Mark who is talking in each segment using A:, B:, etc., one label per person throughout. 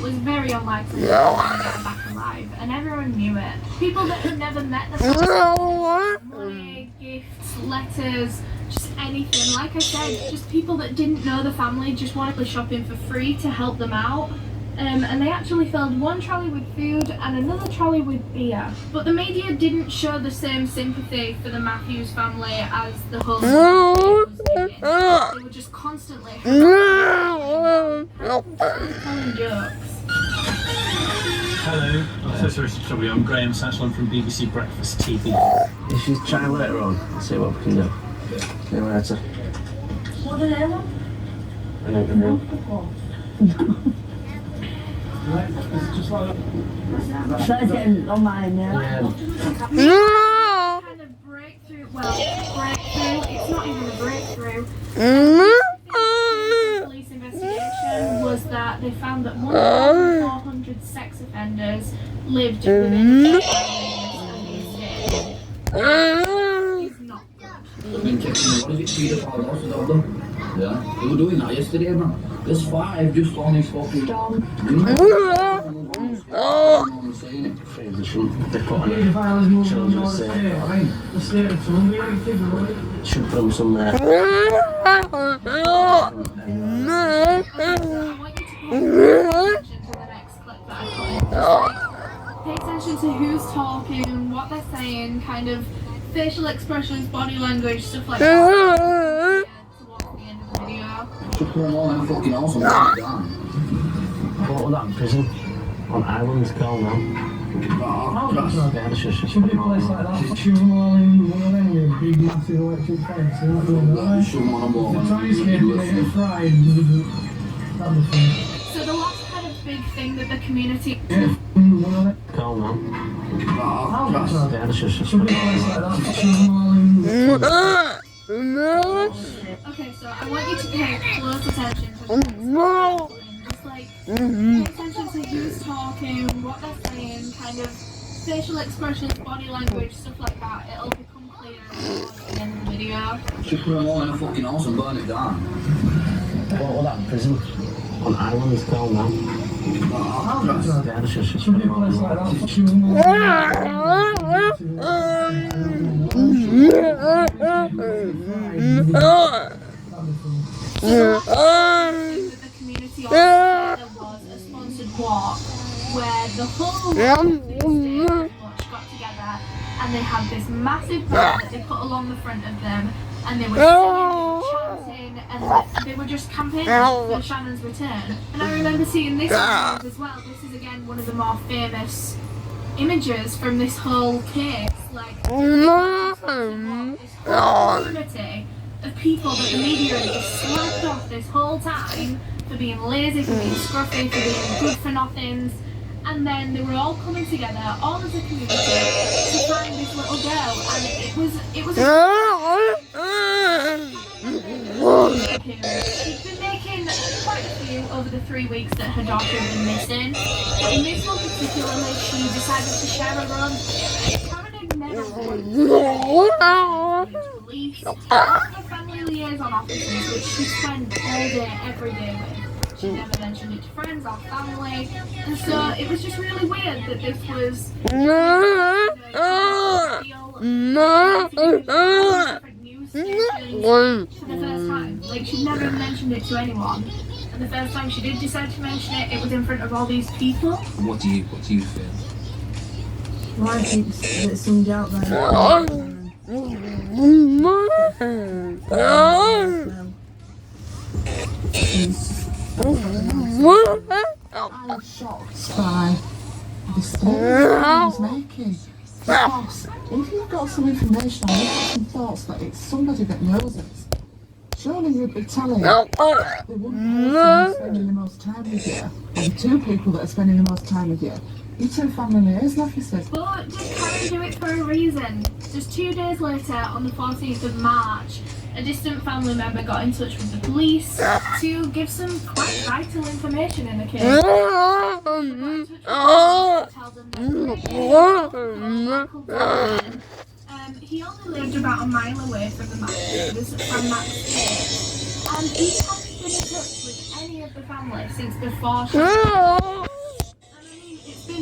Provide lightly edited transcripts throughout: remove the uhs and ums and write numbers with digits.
A: was very unlikely that they were going to get her back alive, and everyone knew it. People that had never met the family, money, gifts, letters, just anything. Like I said, just people that didn't know the family just wanted to shop in for free to help them out. And they actually filled one trolley with food and another trolley with beer. But the media didn't show the same sympathy for the Matthews family as the whole media was giving. They were just constantly telling jokes.
B: Hello, I'm so sorry to trouble you. I'm Graham Satchel from BBC Breakfast TV.
C: You should try later on and see what we can do. See you later.
A: What do they want?
C: I don't know.
D: Second on mine,
C: Yeah.
A: Kind of breakthrough. It's not even a breakthrough. Police investigation was that they found that 1,400 sex offenders lived within a 5 radius of the estate. It's not good.
E: I've been checking the speed of our houses of them. Yeah, they were doing that yesterday, man. There's 5 just on this fucking dog.
C: They put on a children's should put them somewhere.
A: I want you to pay attention to the next clip that I put in. Pay attention to who's talking, what they're saying, kind of facial expressions, body language, stuff like that. Towards the end of the video.
E: Should put them all in a fucking house and burn it down.
C: What was that prison? On Islands called now. Yeah, it's just
F: Should be a place like that. Shoot them all in one of them with a big massive electric fence. They're not doing that.
E: Shoot them on a ball.
F: If the Chinese came and they get fried, that'd be fun.
A: So the last kind of big thing that the community
F: One of them.
C: called now. Yeah, it's just
F: Should be a place like that. Shoot them all in.
A: Okay, so I want you to pay close attention to the just like pay attention to who's talking, what they're saying, kind of facial expressions, body language, stuff like that. It'll become clear at the end of the video.
E: Should put them all in a fucking house and burn it down.
C: what was that prison? On Islands called now. Yeah, it's just
F: Should be a place like that. Shoot them all
A: The community there was a sponsored walk where the whole pretty much got together and they had this massive band that they put along the front of them and they were singing, chanting, and they were just campaigning for Shannon's return. And I remember seeing this as well. This is again one of the more famous images from this whole case. Like this whole community of people that the media had just slapped off this whole time for being lazy, for being scruffy, for being good for nothings. And then they were all coming together, all as a community, to find this little girl. And it was she'd been making quite a few over the 3 weeks that her daughter had been missing. But in this one particularly, she decided to share her own. Karen had never police, her family liaison officers, which she spent all day, every day with. She never mentioned it to friends or family, and so it was just really weird that this was different news stations for the first time. Like she'd never mentioned it to anyone, and the first time she did decide to mention it, it was in front of all these people.
E: What do you feel?
D: Well, I think that summed out there.
G: I was shocked by the statement he was making. Because if you've got some information or you've got some thoughts that it's somebody that knows it, surely you'd be telling the one person who's spending the most time with you, or the 2 people that are spending the most time with you, you 2 family liaison officers.
A: But did Karen do it for a reason? Just 2 days later, on the 14th of March, a distant family member got in touch with the police to give some quite vital information in the case. He only lived about a mile away from the Matthews, from that estate, and he hadn't been in touch with any of the family since before she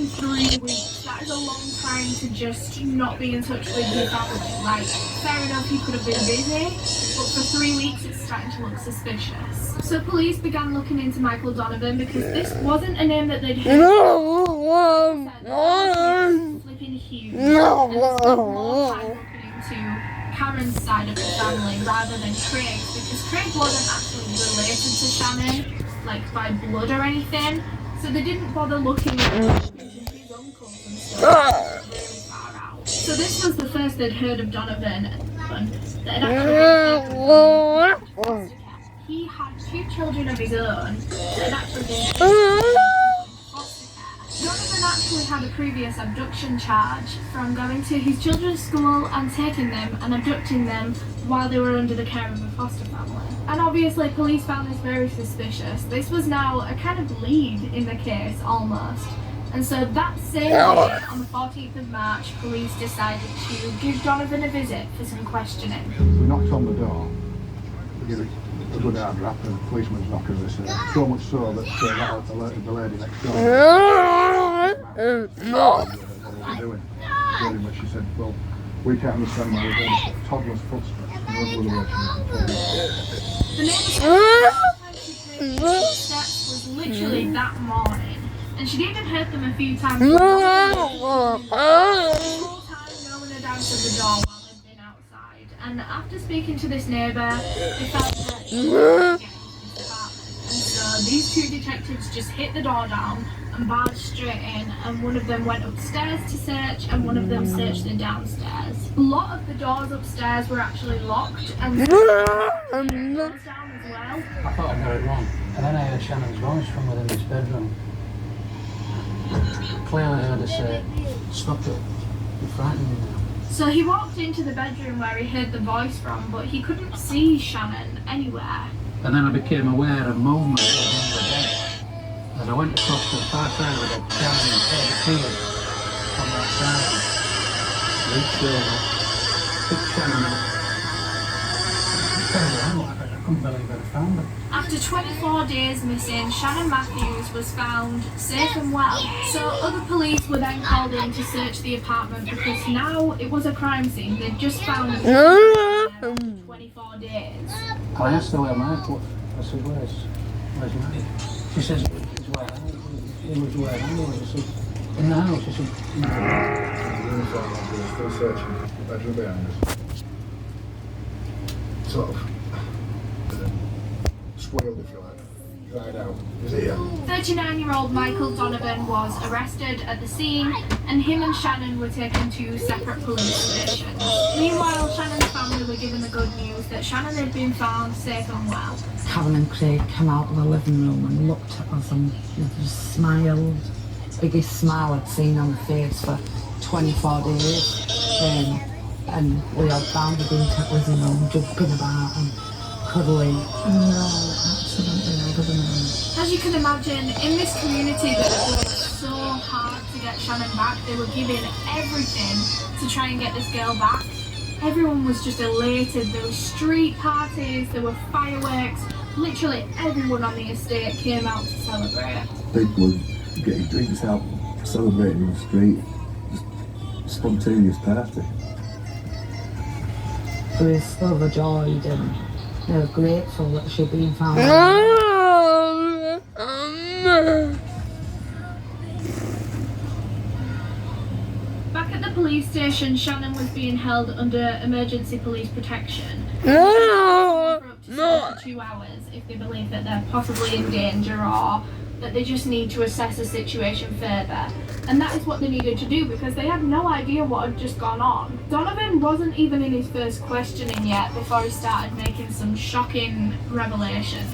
A: in 3 weeks, that is a long time to just not be in touch with your family. Like, fair enough, he could have been busy, but for 3 weeks it's starting to look suspicious. So police began looking into Michael Donovan because this wasn't a name that they'd heard. Flipping huge. And spent more time looking into Karen's side of the family rather than Craig's, because Craig wasn't actually related to Shannon, like by blood or anything. So they didn't bother looking at his uncles and stuff really far out. So this was the first they'd heard of Donovan that had actually been taken. He had 2 children of his own that had actually been taken into foster care. Donovan actually had a previous abduction charge from going to his children's school and taking them and abducting them while they were under the care of a foster family. And obviously police found this very suspicious. This was now a kind of lead in the case, almost. And so that same day, on the 14th of March, police decided to give Donovan a visit for some questioning.
H: We knocked on the door, we gave it a good hard rap, and the policeman's knocking this so much so that that alerted the lady next door. What we're doing. Really, when she said, well, we can't understand why we're doing toddler's footsteps.
A: The name of steps was literally that morning, and she'd even heard them a few times. The whole time no one had answered the door while they'd been outside, and after speaking to this neighbour, they felt that they were getting into this apartment. And so these 2 detectives just hit the door down and barged straight in, and one of them went upstairs to search and one of them searched the downstairs. A lot of the doors upstairs were actually locked and doors down as well.
C: I thought I got it wrong, and then I heard Shannon's voice from within his bedroom. Clearly heard her say, "Stop it, you're frightening me now."
A: So he walked into the bedroom where he heard the voice from, but he couldn't see Shannon anywhere.
C: And then I became aware of movement within the bed. As I went across to the far side of the bed, Shannon heard the tears on that side. Reached over, picked Shannon up. I couldn't believe I'd found her.
A: After 24 days missing, Shannon Matthews was found safe and well. So other police were then called in to search the apartment because now it was a crime scene. They'd just found him after 24 days.
C: I asked her where Mike was. I said, where's Mike? She says, he's where I was. He was where I was. I said, in the house. I said, in the house.
H: Still searching the bedroom behind us. Sort of spoiled, if you like. Dried out. Is it here?
A: 39-year-old Michael Donovan was arrested at the scene, and him and Shannon were taken to separate police stations. Meanwhile, Shannon's family were given the good news that Shannon had been found safe and well.
D: Karen and Craig came out of the living room and looked at us and just smiled. Biggest smile I'd seen on the face for 24 days. And we all bounded into the living room, jumping about and cuddling. No, absolutely never been.
A: As you can imagine, in this community that had worked so hard to get Shannon back, they were giving everything to try and get this girl back. Everyone was just elated. There were street parties, there were fireworks. Literally everyone on the estate came out to celebrate.
I: People were getting drinks out, celebrating in the street. Just spontaneous party.
D: We were so overjoyed and they were grateful that she'd been found.
A: Back at the police station, Shannon was being held under emergency police protection. For up to 72 hours if they believe that they're possibly in danger or that they just need to assess the situation further. And that is what they needed to do because they had no idea what had just gone on. Donovan wasn't even in his first questioning yet before he started making some shocking revelations.